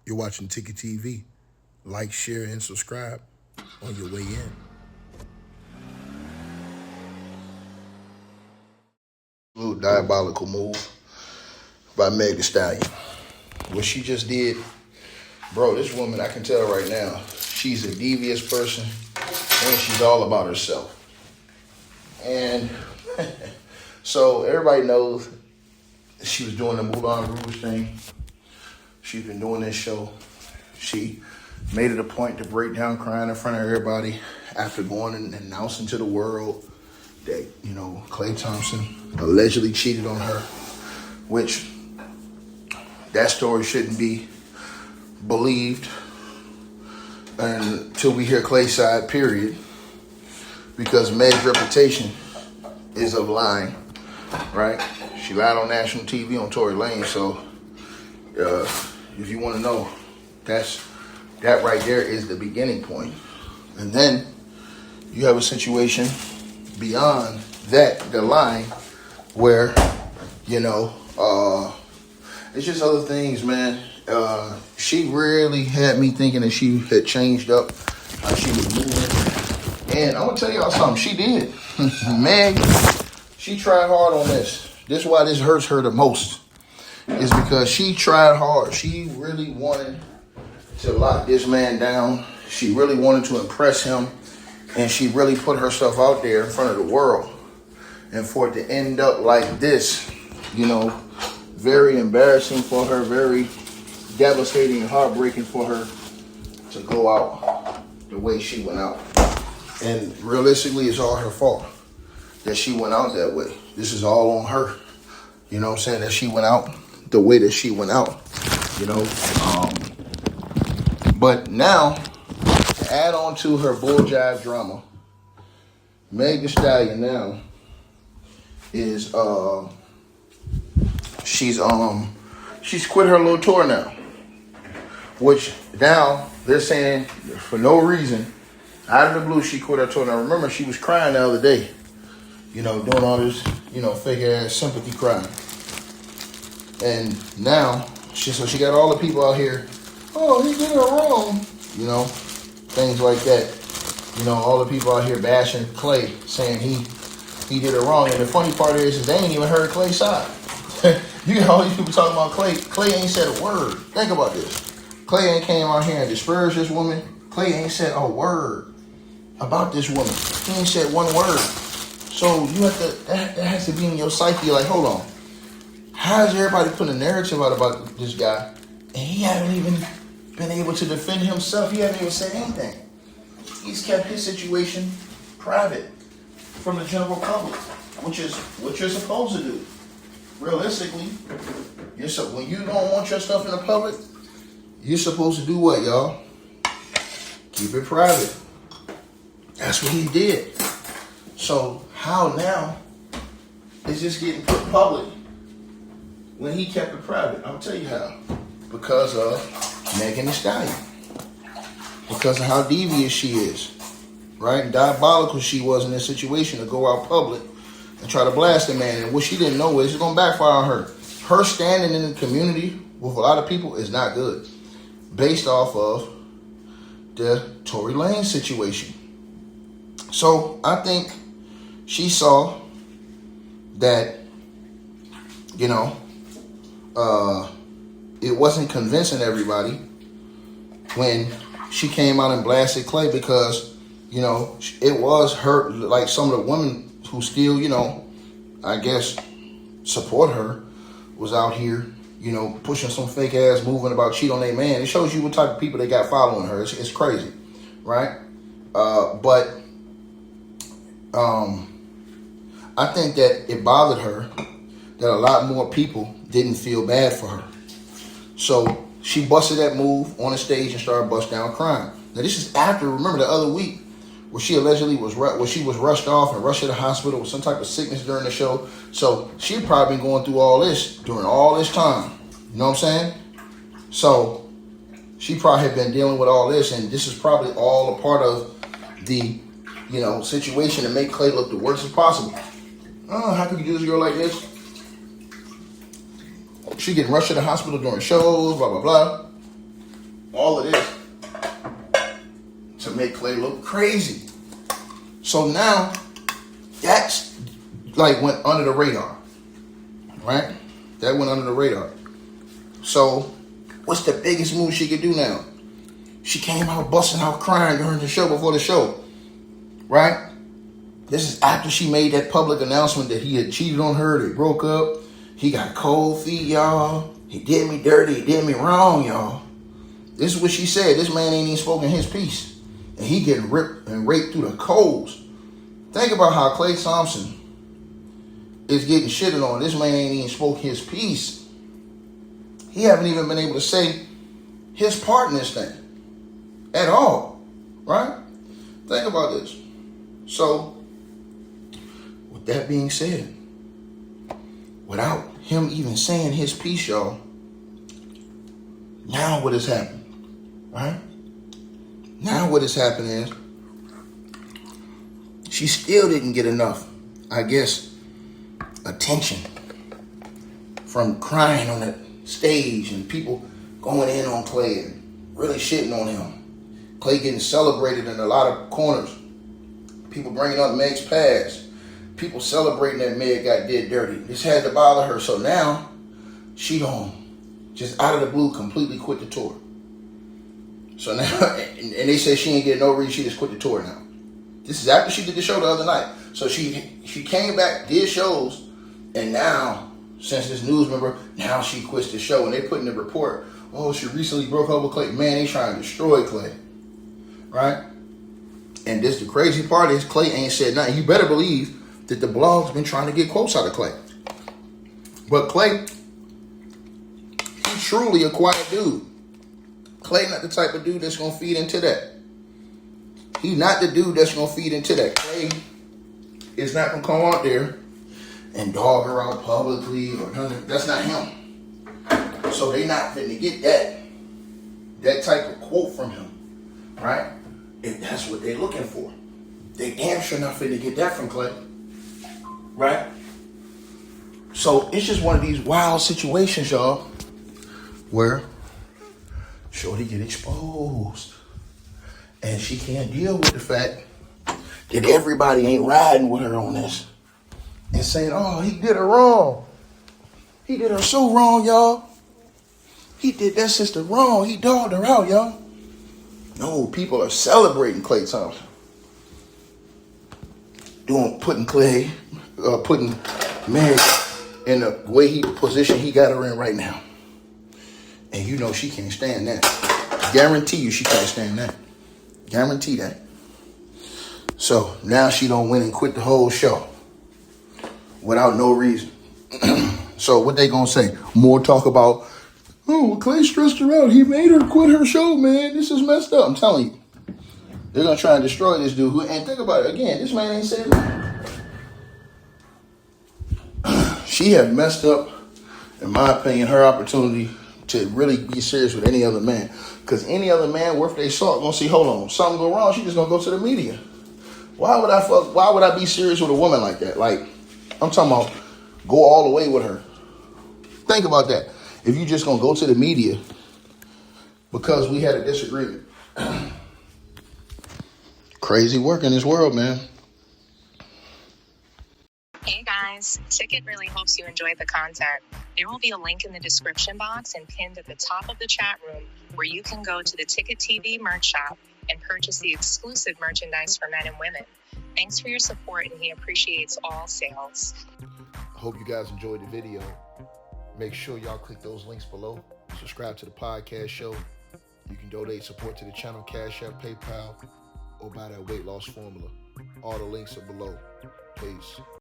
You're watching Ticket TV. Like, share, and subscribe on your way in. Absolute diabolical move by Meg Thee Stallion. What she just did, bro, this woman, I can tell right now, she's a devious person and she's all about herself. And so everybody knows she was doing the Moulin Rouge thing. She's been doing this show. She made it a point to break down crying in front of everybody after going and announcing to the world that, Klay Thompson allegedly cheated on her, which that story shouldn't be believed until we hear Klay's side, period, because Meg's reputation is of lying, right? She lied on national TV on Tory Lanez, so if you want to know, that right there is the beginning point. And then you have a situation beyond that, the line, where, it's just other things, man. She really had me thinking that she had changed up how she was moving. And I'm going to tell y'all something. She did. Meg, she tried hard on this. This is why this hurts her the most. Is because she tried hard. She really wanted to lock this man down. She really wanted to impress him. And she really put herself out there in front of the world. And for it to end up like this, very embarrassing for her, very devastating and heartbreaking for her to go out the way she went out. And realistically, it's all her fault that she went out that way. This is all on her. You know what I'm saying? That she went out the way that she went out. But now, to add on to her bull jive drama, Meg Thee Stallion now is she's quit her little tour now. Which now they're saying for no reason, out of the blue, she quit her tour. Now remember, she was crying the other day, doing all this, fake ass sympathy crying. And now she got all the people out here, oh, he did her wrong, things like that. All the people out here bashing Klay, saying he did it wrong. And the funny part is they ain't even heard Klay's side. You got all these people talking about Klay. Klay ain't said a word. Think about this. Klay ain't came out here and disparaged this woman. Klay ain't said a word about this woman. He ain't said one word. So you have to, that has to be in your psyche. Like, hold on. How is everybody putting a narrative out about this guy, and he haven't even been able to defend himself? He hasn't even said anything. He's kept his situation private from the general public, which is what you're supposed to do. Realistically, when you don't want your stuff in the public, you're supposed to do what, y'all? Keep it private. That's what he did. So how now is this getting put public when he kept it private? I'll tell you how. Because of Megan Thee Stallion. Because of how devious she is. Right? And diabolical she was in this situation to go out public and try to blast the man. And what she didn't know is it's going to backfire on her. Her standing in the community with a lot of people is not good. Based off of the Tory Lanez situation. So I think she saw that, it wasn't convincing everybody when she came out and blasted Klay because, it was her, like some of the women who still, I guess, support her was out here, pushing some fake ass movement about cheat on their man. It shows you what type of people they got following her. It's crazy, right? But I think that it bothered her that a lot more people didn't feel bad for her. So she busted that move on the stage and started busting down crying. Now this is after, remember the other week, where she allegedly was rushed off and rushed to the hospital with some type of sickness during the show. So she had probably been going through all this during all this time. You know what I'm saying? So she probably had been dealing with all this, and this is probably all a part of the, situation to make Klay look the worst as possible. Oh, how could you do this girl like this? She getting rushed to the hospital during shows, blah, blah, blah. all of this to make Klay look crazy. So now that's like went under the radar, right? That went under the radar. So what's the biggest move she could do now? She came out busting out crying during the show, before the show, right? This is after she made that public announcement that he had cheated on her, they broke up, he got cold feet, y'all. He did me dirty, he did me wrong, y'all. This is what she said. This man ain't even spoken his piece. And he getting ripped and raped through the coals. Think about how Klay Thompson is getting shitted on. This man ain't even spoke his piece. He haven't even been able to say his part in this thing at all, right? Think about this. So, with that being said, without him even saying his piece, y'all, now what has happened, right? Now what has happened is she still didn't get enough, I guess, attention from crying on the stage and people going in on Klay and really shitting on him. Klay getting celebrated in a lot of corners. People bringing up Meg's past. People celebrating that Meg got did dirty. This had to bother her. So now she just out of the blue completely quit the tour. So now, and they said she ain't getting no reason, she just quit the tour now. This is after she did the show the other night. So she came back, did shows, and now, since this news member, now she quits the show. And they put in the report, oh, she recently broke up with Klay. Man, they trying to destroy Klay. Right? And this the crazy part is Klay ain't said nothing. You better believe that the blog's been trying to get quotes out of Klay. But Klay, he's truly a quiet dude. Klay not the type of dude that's going to feed into that. He's not the dude that's going to feed into that. Klay is not going to come out there and dog her out publicly or nothing. That's not him. So they not finna get that type of quote from him, right? If that's what they're looking for. They damn sure not finna get that from Klay, right? So it's just one of these wild situations, y'all, where shorty get exposed. And she can't deal with the fact that everybody ain't riding with her on this. And saying, oh, he did her wrong. He did her so wrong, y'all. He did that sister wrong. He dogged her out, y'all. No, people are celebrating Klay Thompson. Putting Meg in the way position he got her in right now. And you know she can't stand that. Guarantee you she can't stand that. Guarantee that. So now she don't win and quit the whole show without no reason. So what they gonna say? More talk about, oh, Klay stressed her out. He made her quit her show, man. This is messed up. I'm telling you. They're gonna try and destroy this dude. And think about it again. This man ain't said nothing. She had messed up, in my opinion, her opportunity to really be serious with any other man. Because any other man worth their salt gonna see, hold on, something go wrong, she just gonna go to the media. Why would I be serious with a woman like that? Like, I'm talking about go all the way with her. Think about that. If you just gonna go to the media because we had a disagreement. Crazy work in this world, man. Hey guys, Ticket really hopes you enjoyed the content. There will be a link in the description box and pinned at the top of the chat room where you can go to the Ticket TV merch shop and purchase the exclusive merchandise for men and women. Thanks for your support, and he appreciates all sales. I hope you guys enjoyed the video. Make sure y'all click those links below. Subscribe to the podcast show. You can donate support to the channel, Cash App, PayPal, or buy that weight loss formula. All the links are below. Peace.